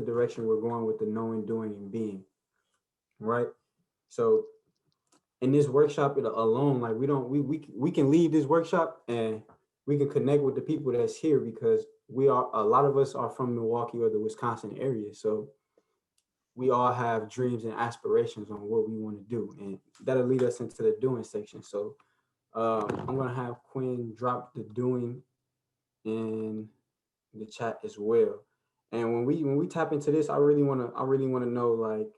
direction we're going with the knowing, doing, and being. Right? So in this workshop alone, like we can leave this workshop and we can connect with the people that's here because a lot of us are from Milwaukee or the Wisconsin area. So we all have dreams and aspirations on what we want to do, and that'll lead us into the doing section. So I'm gonna have Quinn drop the doing in the chat as well. And when we tap into this, I really wanna know, like,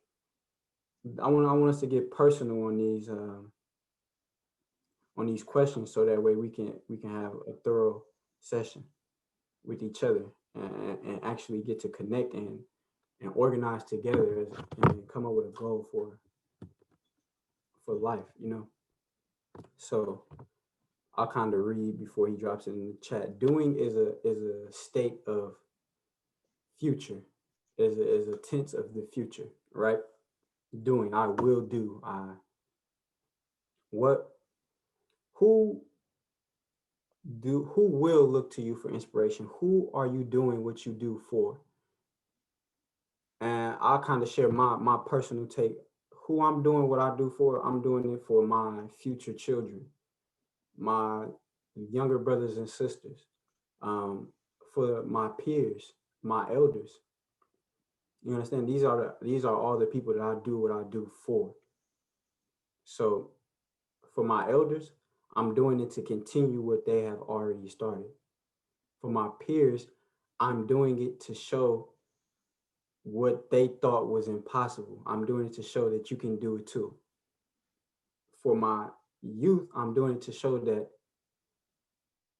I want us to get personal on these questions, so that way we can have a thorough session with each other and actually get to connect and organize together and come up with a goal for life, So I'll kind of read before he drops it in the chat. Doing is a state of future, is a tense of the future, right? Doing, I will do. Who will look to you for inspiration? Who are you doing what you do for? And I'll kind of share my personal take. Who I'm doing what I do for, I'm doing it for my future children, my younger brothers and sisters, for my peers, my elders. You understand? These are all the people that I do what I do for. So for my elders, I'm doing it to continue what they have already started. For my peers, I'm doing it to show what they thought was impossible. I'm doing it to show that you can do it too. For my youth, I'm doing it to show that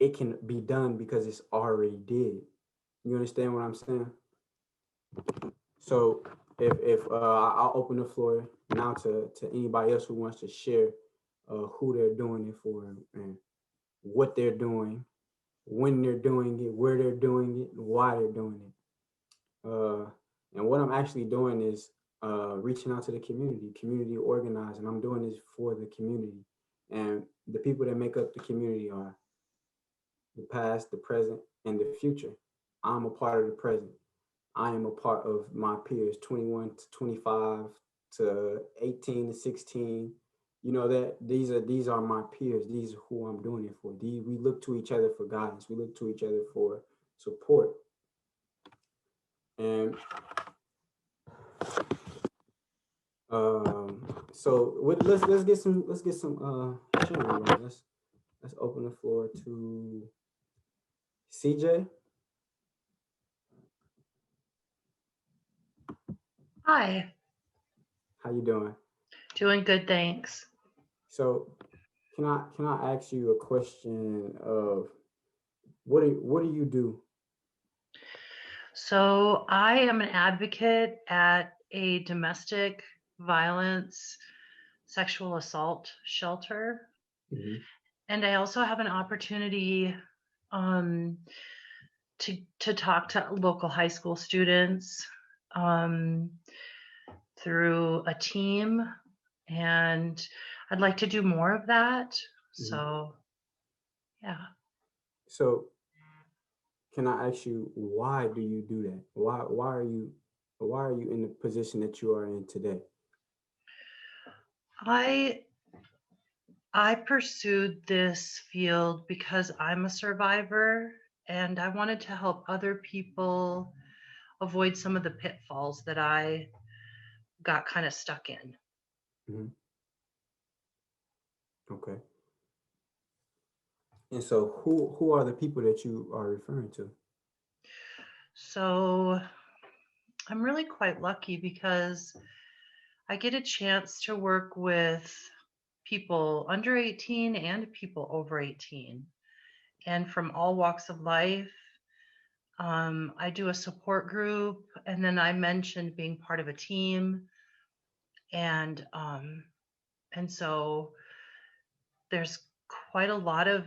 it can be done because it's already did. You understand what I'm saying? So if I'll open the floor now to anybody else who wants to share who they're doing it for and what they're doing, when they're doing it, where they're doing it, and why they're doing it. And what I'm actually doing is reaching out to the community organizing. I'm doing this for the community. And the people that make up the community are the past, the present, and the future. I'm a part of the present. I am a part of my peers, 21 to 25 to 18 to 16. You know that these are my peers. These are who I'm doing it for. We look to each other for guidance. We look to each other for support. And so let's get some sharing. Let's open the floor to CJ. Hi. How you doing? Doing good, thanks. So can I ask you a question of what do you do? So I am an advocate at a domestic violence, sexual assault shelter. Mm-hmm. And I also have an opportunity to talk to local high school students through a team, and I'd like to do more of that. Mm-hmm. So yeah. So can I ask you, why do you do that? Why are you in the position that you are in today? I pursued this field because I'm a survivor, and I wanted to help other people avoid some of the pitfalls that I got kind of stuck in. Mm-hmm. Okay. And so who are the people that you are referring to? So I'm really quite lucky because I get a chance to work with people under 18 and people over 18, and from all walks of life. I do a support group, and then I mentioned being part of a team, and so there's quite a lot of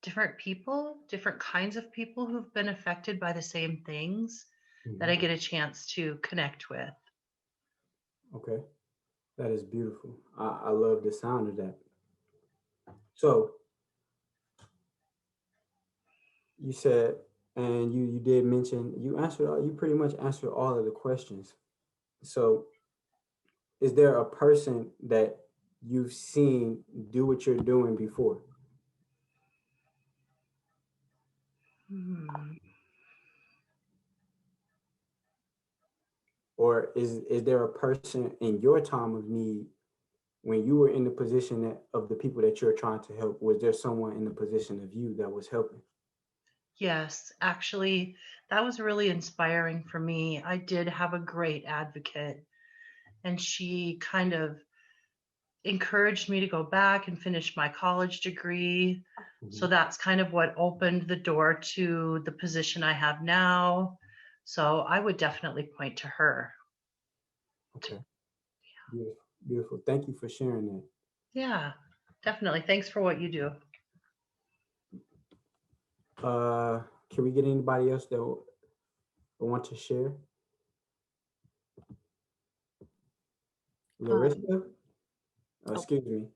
different people, different kinds of people who've been affected by the same things that I get a chance to connect with. Okay, that is beautiful. I love the sound of that. So you said, and you did mention, you pretty much answered all of the questions. So is there a person that you've seen do what you're doing before? Or is there a person in your time of need, when you were in the position of the people that you're trying to help, was there someone in the position of you that was helping? Yes, actually, that was really inspiring for me. I did have a great advocate, and she kind of encouraged me to go back and finish my college degree. So that's kind of what opened the door to the position I have now. So I would definitely point to her. Okay. Beautiful. Beautiful. Thank you for sharing that. Yeah, definitely. Thanks for what you do. Can we get anybody else that want to share? Larissa? Excuse me,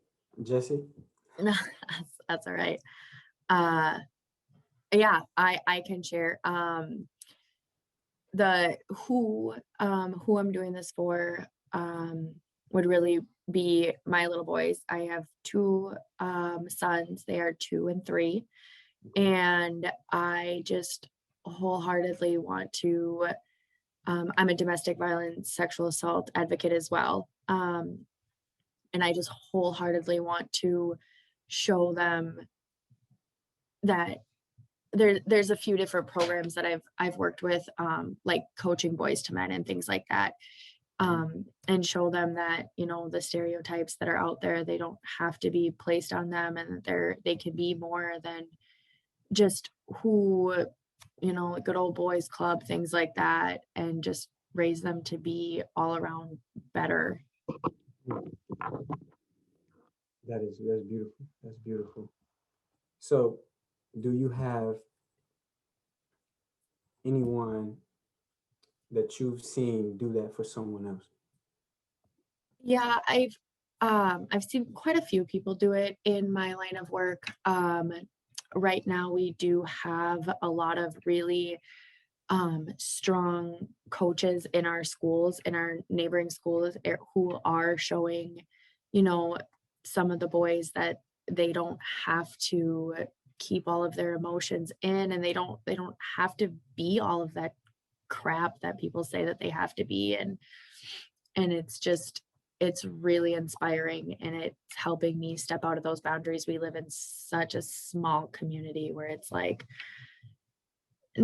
Jesse? No, that's all right. Yeah, I can share. The who I'm doing this for would really be my little boys. I have two sons. They are 2 and 3, and I just wholeheartedly want to. I'm a domestic violence, sexual assault advocate as well, and I just wholeheartedly want to show them that there's a few different programs that I've worked with, like coaching boys to men and things like that. and show them that, you know, the stereotypes that are out there, they don't have to be placed on them, and that they can be more than just who, you know, good old boys club, things like that, and just raise them to be all around better. That's beautiful. That's beautiful. So, do you have anyone that you've seen do that for someone else? Yeah, I've seen quite a few people do it in my line of work. Right now we do have a lot of really strong coaches in our schools, in our neighboring schools, who are showing, you know, some of the boys that they don't have to keep all of their emotions in, and they don't have to be all of that crap that people say that they have to be. And it's really inspiring, and it's helping me step out of those boundaries. We live in such a small community where it's like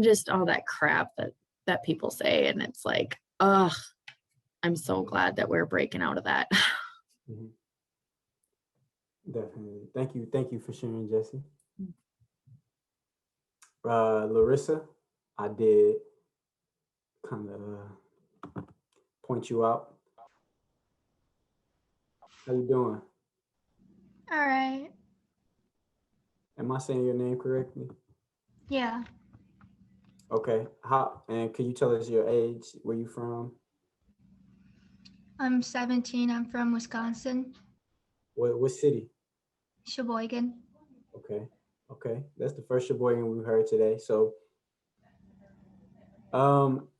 just all that crap that people say, and it's like, ugh, I'm so glad that we're breaking out of that. Mhm. Definitely. Thank you for sharing, Jesse. Larissa, I did kind of point you out. How you doing? All right. Am I saying your name correctly? Yeah. Okay. And can you tell us your age? Where you from? I'm 17. I'm from Wisconsin, What city? Sheboygan. Okay. That's the first Sheboygan we've heard today. So,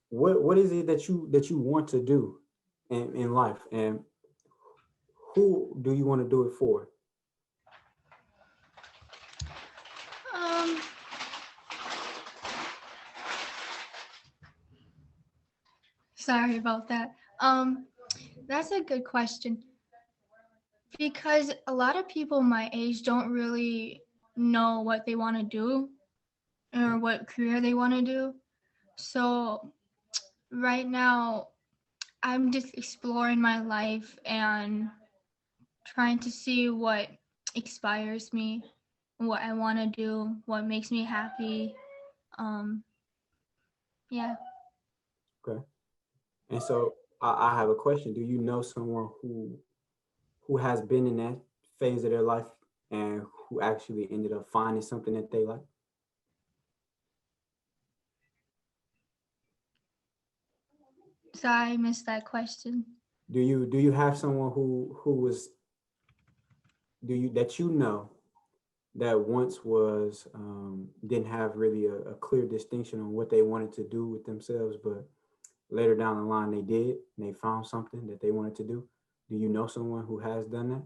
what is it that you want to do in life, and who do you want to do it for? Um, Sorry about that. That's a good question, because a lot of people my age don't really know what they want to do or what career they want to do. So right now, I'm just exploring my life and trying to see what inspires me, what I want to do, what makes me happy. Yeah. Okay. And so I have a question. Do you know someone who has been in that phase of their life and who actually ended up finding something that they like? Sorry, I missed that question. Do you have someone who was that you know that once was didn't have really a clear distinction on what they wanted to do with themselves, but later down the line they did and they found something that they wanted to do? Do you know someone who has done that?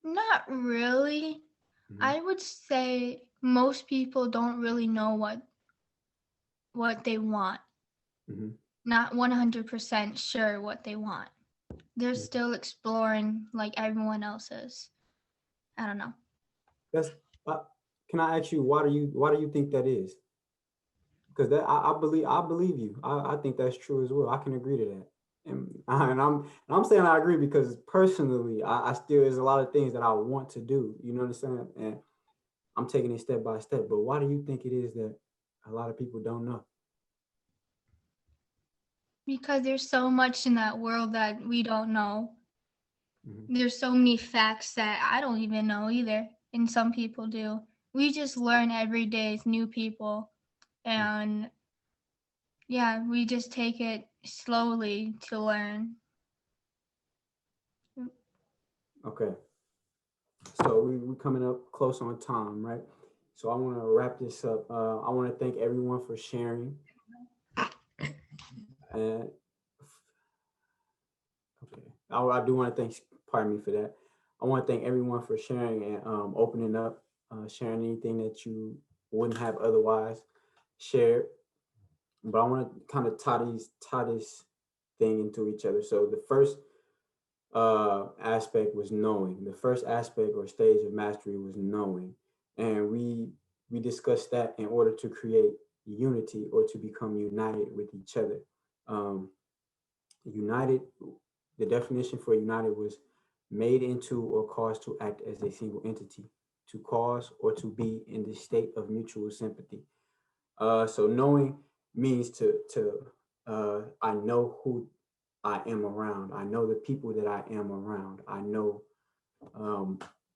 Not really. I would say most people don't really know what they want. Not 100% sure what they want. They're still exploring like everyone else is. I don't know. That's can I ask you why do you think that is? Because that I believe you. I think that's true as well. I can agree to that. And I'm saying I agree because personally, I still there's a lot of things that I want to do. You know what I'm saying? And I'm taking it step by step. But why do you think it is that a lot of people don't know? Because there's so much in that world that we don't know. There's so many facts that I don't even know either, and some people do. We just learn every day as new people, and yeah, we just take it slowly to learn. Okay. So we're coming up close on time, right? So I want to wrap this up. I want to thank everyone for sharing. And okay, I do want to thank. Pardon me for that. I want to thank everyone for sharing and opening up, sharing anything that you wouldn't have otherwise shared. But I want to kind of tie this thing into each other. So the first aspect was knowing. The first aspect or stage of mastery was knowing, and we we discuss that in order to create unity or to become united with each other. United, the definition for united was made into or caused to act as a single entity, to cause or to be in the state of mutual sympathy. So knowing means I know who I am around. I know the people that I am around. I know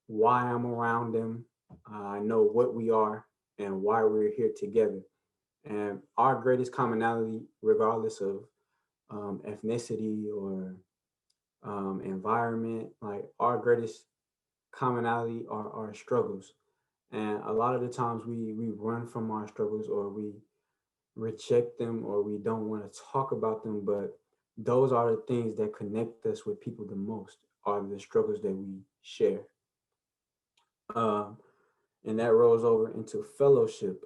why I'm around them. I know what we are and why we're here together. And our greatest commonality, regardless of ethnicity or environment, like our greatest commonality are our struggles. And a lot of the times we run from our struggles, or we reject them, or we don't want to talk about them. But those are the things that connect us with people the most, are the struggles that we share. And that rolls over into fellowship,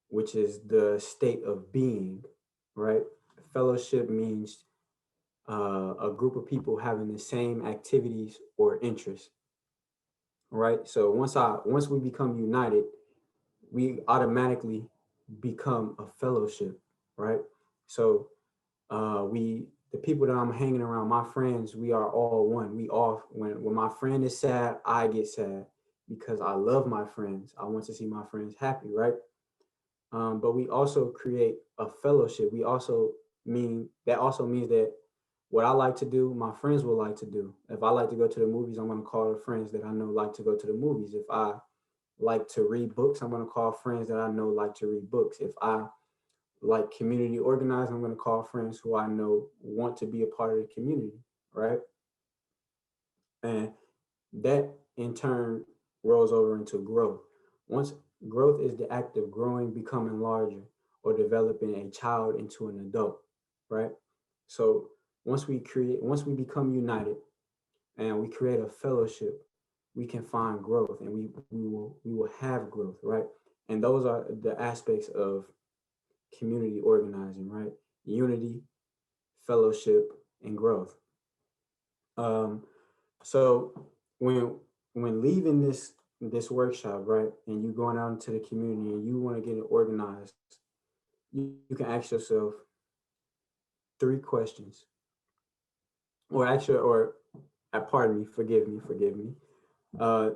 which is the state of being, right? Fellowship means a group of people having the same activities or interests, right? So once we become united, we automatically become a fellowship, right? So the people that I'm hanging around, my friends, we are all one. We all, when my friend is sad, I get sad because I love my friends. I want to see my friends happy, right? But we also create a fellowship. That also means that what I like to do, my friends will like to do. If I like to go to the movies, I'm going to call the friends that I know like to go to the movies. If I like to read books, I'm going to call friends that I know like to read books. If I like community organizing, I'm going to call friends who I know want to be a part of the community, right? And that in turn rolls over into growth. Once growth is the act of growing, becoming larger, or developing a child into an adult, right? So once we become united and we create a fellowship, we can find growth, and we will have growth, right? And those are the aspects of community organizing, right? Unity, fellowship, and growth. So when leaving this workshop, right, and you going out into the community and you want to get it organized, you can ask yourself 3 questions, pardon me, forgive me. Uh,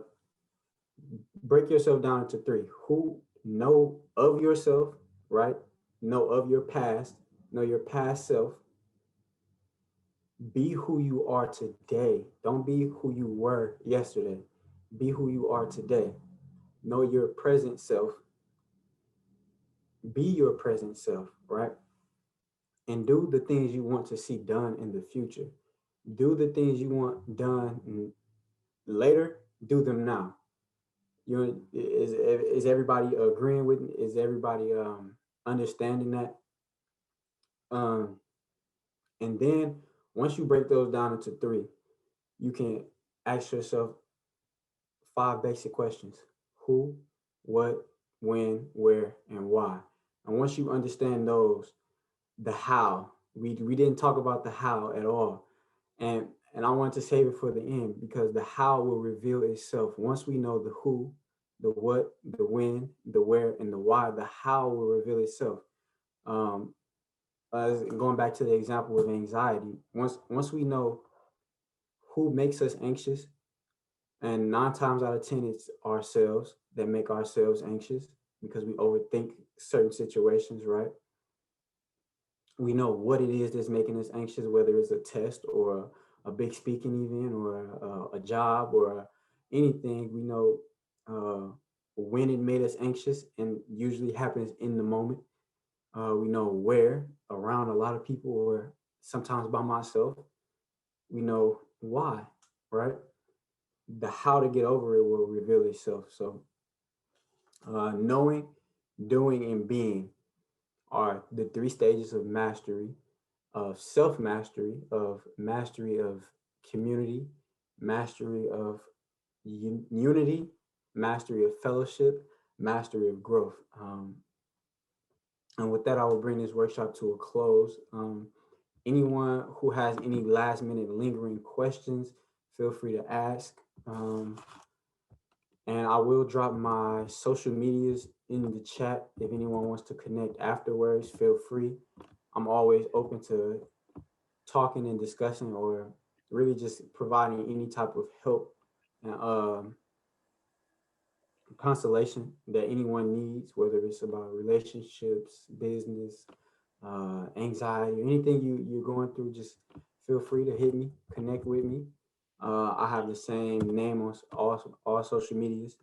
break yourself down into 3. Who know of yourself, right? Know of your past, know your past self. Be who you are today. Don't be who you were yesterday. Be who you are today. Know your present self. Be your present self, right? And do the things you want to see done in the future. Do the things you want done later, do them now. Is everybody agreeing with me? Is everybody understanding that? And then once you break those down into 3, you can ask yourself 5 basic questions: who, what, when, where, and why. And once you understand those, the how, we didn't talk about the how at all. And I want to save it for the end, because the how will reveal itself. Once we know the who, the what, the when, the where, and the why, the how will reveal itself. Going back to the example of anxiety, once we know who makes us anxious, and 9 times out of 10, it's ourselves that make ourselves anxious because we overthink certain situations, right? We know what it is that's making us anxious, whether it's a test or a big speaking event or a job or anything. We know when it made us anxious, and usually happens in the moment. We know where, around a lot of people, or sometimes by myself. We know why, right? The how to get over it will reveal itself. So knowing, doing, and being are the 3 stages of mastery, of self-mastery, of mastery of community, mastery of unity, mastery of fellowship, mastery of growth. And with that, I will bring this workshop to a close. Anyone who has any last minute lingering questions, feel free to ask. And I will drop my social medias in the chat. If anyone wants to connect afterwards, feel free. I'm always open to talking and discussing, or really just providing any type of help and consolation that anyone needs, whether it's about relationships, business, anxiety, anything you're going through. Just feel free to hit me, connect with me. I have the same name on all social medias.